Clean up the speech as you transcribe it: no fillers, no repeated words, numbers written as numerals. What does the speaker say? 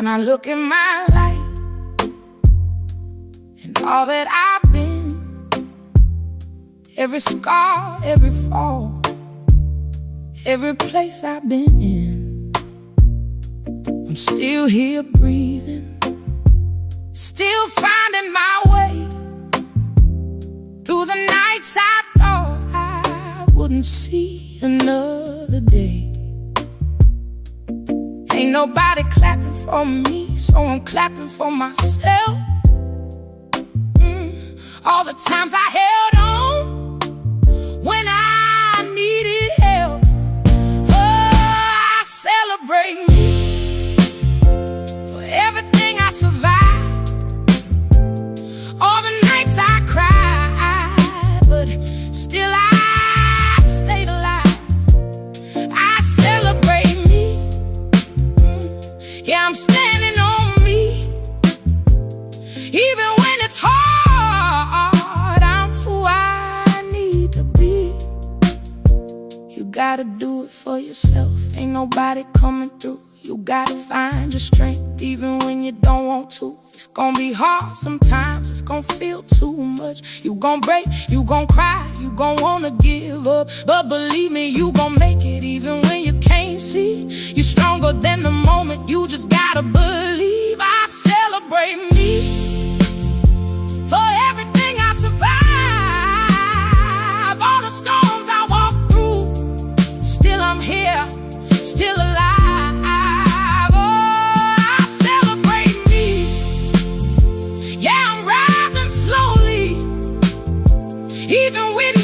When I look at my life and all that I've been, every scar, every fall, every place I've been in, I'm still here breathing, still finding my way through the nights I thought I wouldn't see another day. Ain't nobody clapping for me, so I'm clapping for myself. All the times I held on when I needed help. I celebrate me for everything I survived, all the nights I cried, but still I stayed alive. I celebrate me. Yeah, I'm standing on me. Even when it's hard, I'm who I need to be. You gotta do it for yourself. Ain't nobody coming through. You gotta find your strength even when you don't want to. It's gonna be hard sometimes, it's gonna feel too much. You gon' break, you gon' cry, you gon' wanna give up. But believe me, you gon' make it even when you can't see. You're stronger than the moment, you just